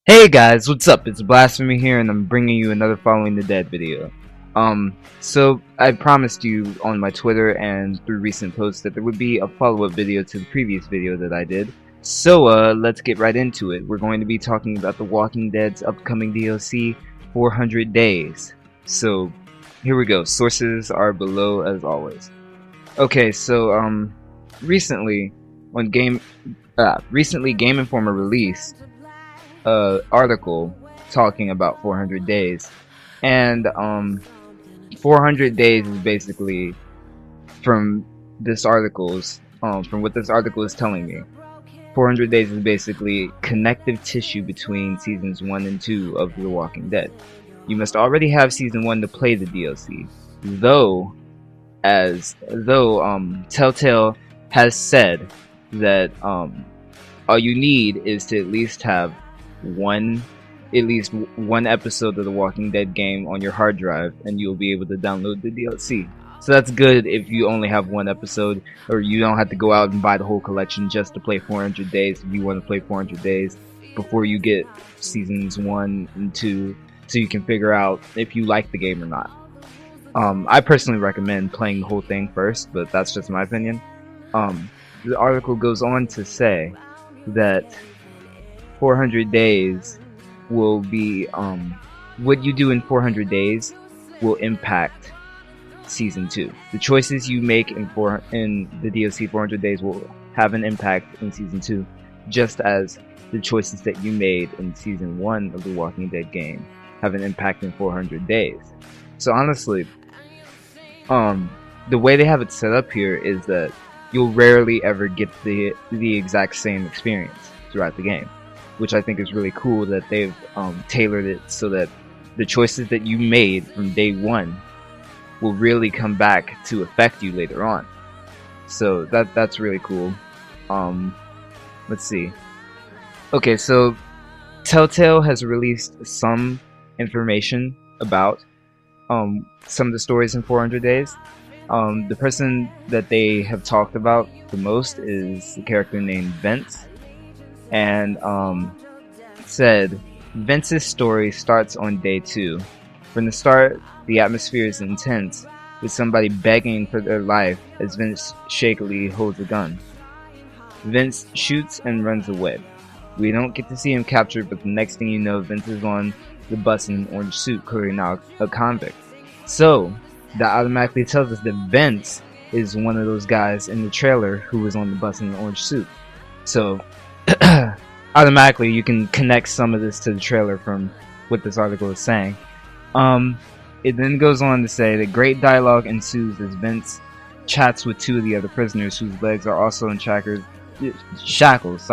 Hey guys, what's up? It's Blasphemy here, and I'm bringing you another Following the Dead video. So I promised you on my Twitter and through recent posts that there would be a follow-up video to the previous video that I did. So, let's get right into it. We're going to be talking about The Walking Dead's upcoming DLC, 400 Days. So, here we go. Sources are below as always. Okay, so, recently Game Informer released article talking about 400 days, and 400 days is basically from what this article is telling me. 400 days is basically connective tissue between seasons 1 and 2 of The Walking Dead. You must already have season 1 to play the DLC, though Telltale has said that all you need is to at least have one episode of the Walking Dead game on your hard drive, and you'll be able to download the DLC. So that's good if you only have one episode, or you don't have to go out and buy the whole collection just to play 400 days if you want to play 400 days before you get seasons 1 and 2, so you can figure out if you like the game or not. I personally recommend playing the whole thing first, but that's just my opinion. The article goes on to say that 400 days will be, what you do in 400 days will impact season 2. The choices you make in the DLC 400 days will have an impact in season 2, just as the choices that you made in season 1 of the Walking Dead game have an impact in 400 days. So honestly, the way they have it set up here is that you'll rarely ever get the exact same experience throughout the game, which I think is really cool that they've tailored it so that the choices that you made from day 1 will really come back to affect you later on. So that's really cool. Let's see. Okay, so Telltale has released some information about some of the stories in 400 Days. The person that they have talked about the most is the character named Vince, and said Vince's story starts on day 2. From the start, the atmosphere is intense, with somebody begging for their life as Vince shakily holds a gun. Vince shoots and runs away. We don't get to see him captured, but the next thing you know, Vince is on the bus in an orange suit clearing out a convict. So that automatically tells us that Vince is one of those guys in the trailer who was on the bus in an orange suit. So automatically you can connect some of this to the trailer from what this article is saying. It then goes on to say that great dialogue ensues as Vince chats with 2 of the other prisoners whose legs are also in shackles,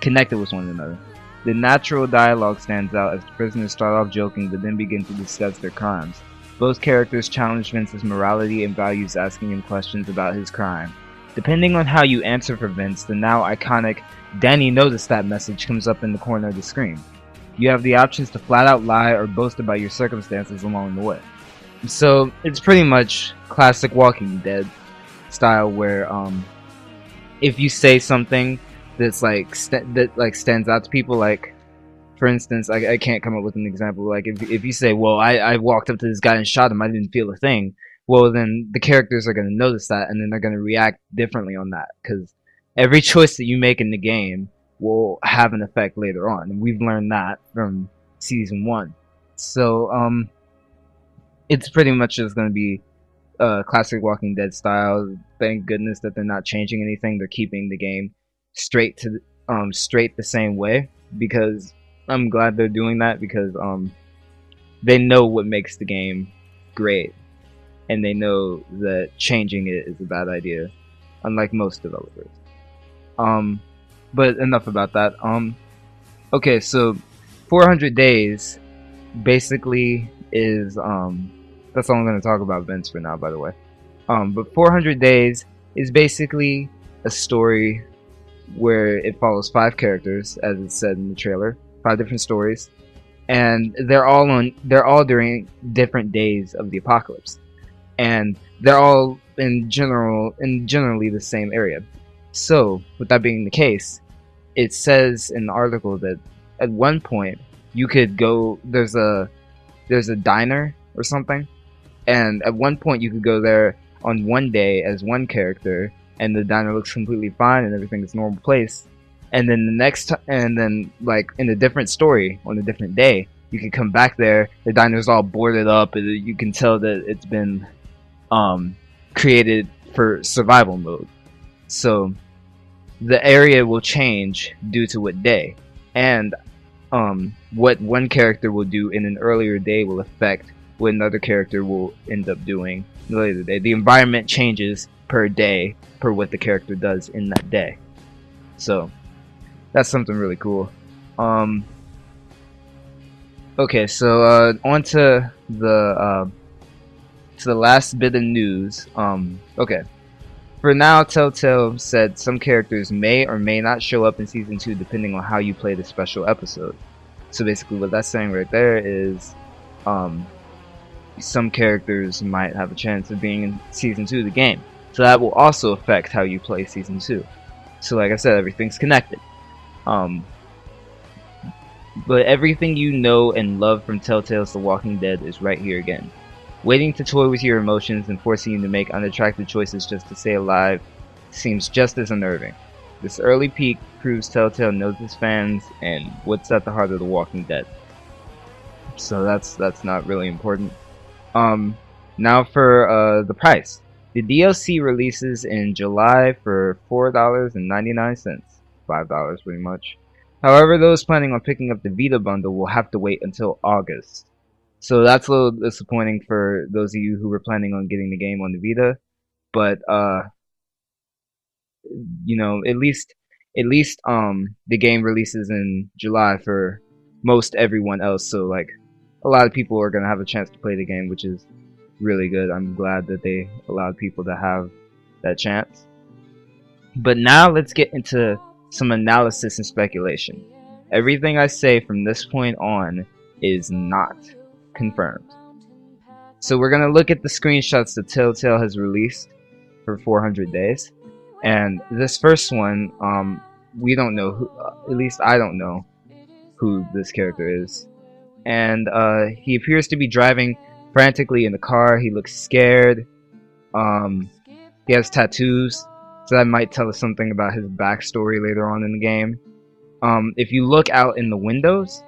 connected with one another. The natural dialogue stands out as the prisoners start off joking but then begin to discuss their crimes. Both characters challenge Vince's morality and values, asking him questions about his crime. Depending on how you answer for Vince, the now iconic "Danny noticed that" message comes up in the corner of the screen. You have the options to flat out lie or boast about your circumstances along the way. So it's pretty much classic Walking Dead style, where if you say something that's that stands out to people, like for instance, I can't come up with an example. Like if you say, well, I walked up to this guy and shot him, I didn't feel a thing. Well, then the characters are going to notice that, and then they're going to react differently on that, because every choice that you make in the game will have an effect later on, and we've learned that from season 1. So it's pretty much just going to be classic Walking Dead style. Thank goodness that they're not changing anything. They're keeping the game straight the same way, because I'm glad they're doing that, because they know what makes the game great, and they know that changing it is a bad idea, unlike most developers. But enough about that. Okay, so 400 Days basically is that's all I'm going to talk about Vince for now, by the way. But 400 Days is basically a story where it follows 5 characters, as it said in the trailer, 5 different stories, and they're all during different days of the apocalypse, and they're all generally the same area. So, with that being the case, it says in the article that at one point you could go. There's a diner or something, and at one point you could go there on one day as one character, and the diner looks completely fine and everything is normal place. And then the next and then like in a different story on a different day, you can come back there. The diner's all boarded up, and you can tell that it's been created for survival mode. So the area will change due to what day, and what one character will do in an earlier day will affect what another character will end up doing in the later day. The environment changes per day per what the character does in that day. So that's something really cool. Okay, so on to the last bit of news. Okay. For now, Telltale said some characters may or may not show up in Season 2 depending on how you play the special episode. So basically what that's saying right there is some characters might have a chance of being in Season 2 of the game. So that will also affect how you play Season 2. So like I said, everything's connected. But everything you know and love from Telltale's The Walking Dead is right here again. Waiting to toy with your emotions and forcing you to make unattractive choices just to stay alive seems just as unnerving. This early peek proves Telltale knows its fans and what's at the heart of The Walking Dead. So that's not really important. Now for the price. The DLC releases in July for $4.99, $5 pretty much. However, those planning on picking up the Vita bundle will have to wait until August. So that's a little disappointing for those of you who were planning on getting the game on the Vita. But you know, at least the game releases in July for most everyone else. So like a lot of people are gonna have a chance to play the game, which is really good. I'm glad that they allowed people to have that chance. But now let's get into some analysis and speculation. Everything I say from this point on is not confirmed. So we're gonna look at the screenshots that Telltale has released for 400 days, and this first one, we don't know who, at least I don't know who this character is, and he appears to be driving frantically in the car. He looks scared. He has tattoos, so that might tell us something about his backstory later on in the game. If you look out in the windows,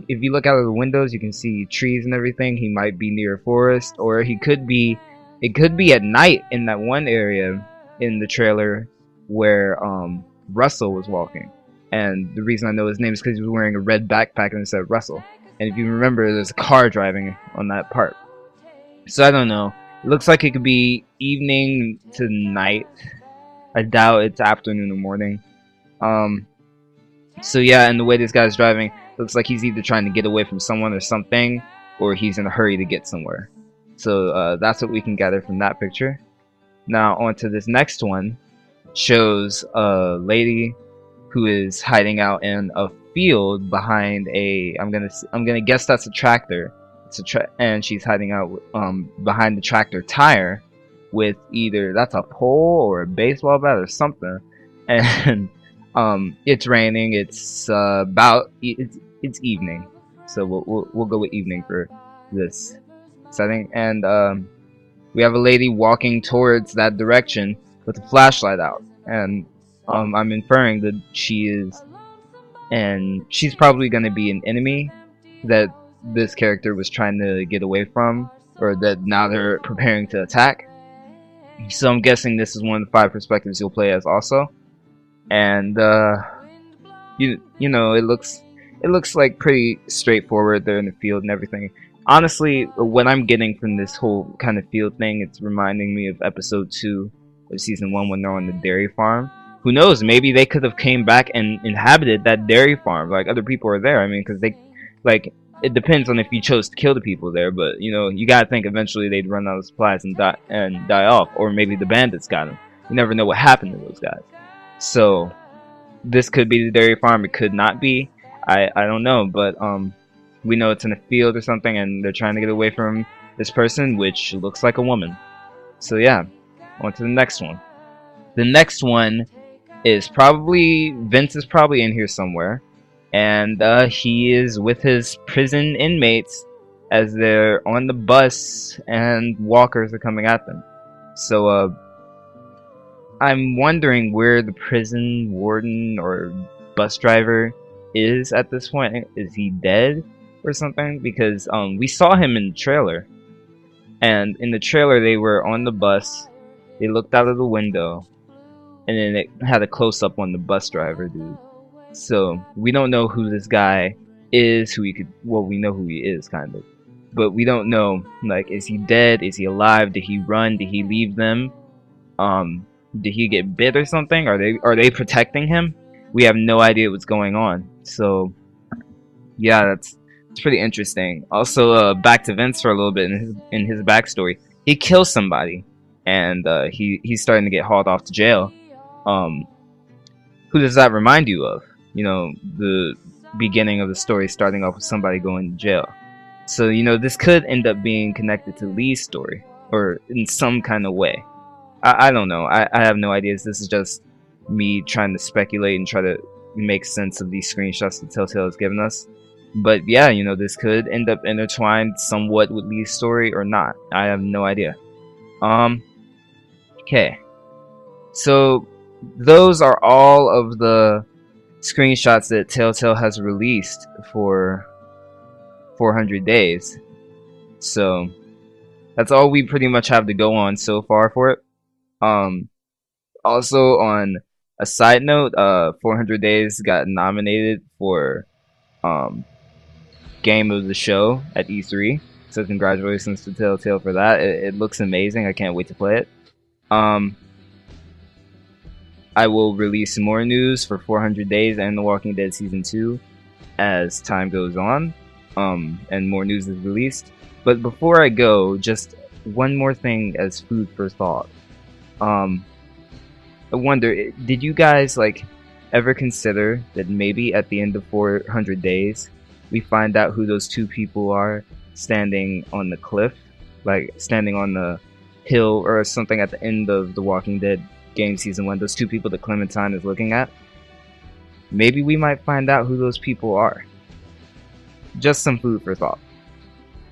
if you look out of the windows, you can see trees and everything. He might be near a forest, or it could be at night in that one area in the trailer where Russell was walking. And the reason I know his name is because he was wearing a red backpack and it said Russell. And if you remember, there's a car driving on that part. So I don't know. It looks like it could be evening to night. I doubt it's afternoon or morning. So yeah, and the way this guy's driving, looks like he's either trying to get away from someone or something, or he's in a hurry to get somewhere. So that's what we can gather from that picture. Now on to this next one. Shows a lady who is hiding out in a field behind a, I'm gonna guess that's a tractor. It's and she's hiding out behind the tractor tire with either that's a pole or a baseball bat or something. And it's raining. It's it's evening, so we'll go with evening for this setting. And we have a lady walking towards that direction with a flashlight out, and I'm inferring that she's probably going to be an enemy that this character was trying to get away from, or that now they're preparing to attack. So I'm guessing this is one of the 5 perspectives you'll play as also. And you know, it looks like pretty straightforward. They're in the field and everything. Honestly, what I'm getting from this whole kind of field thing, it's reminding me of episode 2 of season 1 when they're on the dairy farm. Who knows, maybe they could have came back and inhabited that dairy farm, like other people are there. I mean, because they, like, it depends on if you chose to kill the people there, but you know, you gotta think eventually they'd run out of supplies and die off, or maybe the bandits got them. You never know what happened to those guys. So this could be the dairy farm, it could not be. I don't know, but we know it's in a field or something, and they're trying to get away from this person, which looks like a woman. So yeah, on to the next one. The next one is probably, Vince is probably in here somewhere, and he is with his prison inmates as they're on the bus and walkers are coming at them. So I'm wondering where the prison warden or bus driver is at this point. Is he dead or something? Because we saw him in the trailer, and in the trailer they were on the bus. They looked out of the window, and then it had a close-up on the bus driver dude. So we don't know who this guy is. We know who he is, kind of, but we don't know, like, is he dead? Is he alive? Did he run? Did he leave them? Did he get bit or something? Are they protecting him? We have no idea what's going on. So yeah, it's pretty interesting. Also, back to Vince for a little bit in his backstory. He kills somebody, and he's starting to get hauled off to jail. Who does that remind you of? You know, the beginning of the story starting off with somebody going to jail. So, you know, this could end up being connected to Lee's story, or in some kind of way. I don't know. I have no ideas. This is just me trying to speculate and try to make sense of these screenshots that Telltale has given us. But yeah, you know, this could end up intertwined somewhat with Lee's story or not. I have no idea. Okay. So those are all of the screenshots that Telltale has released for 400 days. So that's all we pretty much have to go on so far for it. Also, on a side note, 400 Days got nominated for Game of the Show at E3. So congratulations to Telltale for that. It looks amazing. I can't wait to play it. I will release more news for 400 Days and The Walking Dead Season 2 as time goes on, and more news is released. But before I go, just one more thing as food for thought. I wonder, did you guys ever consider that maybe at the end of 400 days we find out who those two people are standing on the cliff, like standing on the hill or something at the end of The Walking Dead game season 1, those two people that Clementine is looking at? Maybe we might find out who those people are. Just some food for thought.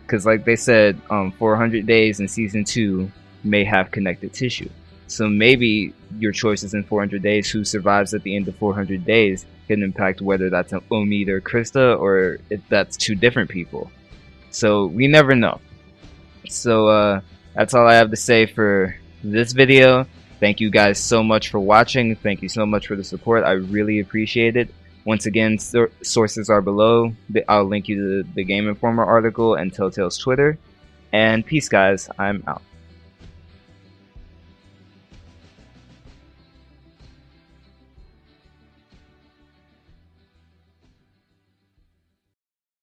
Because like they said, 400 Days in season 2 may have connective tissue. So maybe your choices in 400 Days, who survives at the end of 400 Days, can impact whether that's an Omid or Krista, or if that's two different people. So we never know. So that's all I have to say for this video. Thank you guys so much for watching. Thank you so much for the support. I really appreciate it. Once again, sources are below. I'll link you to the Game Informer article and Telltale's Twitter. And peace, guys. I'm out.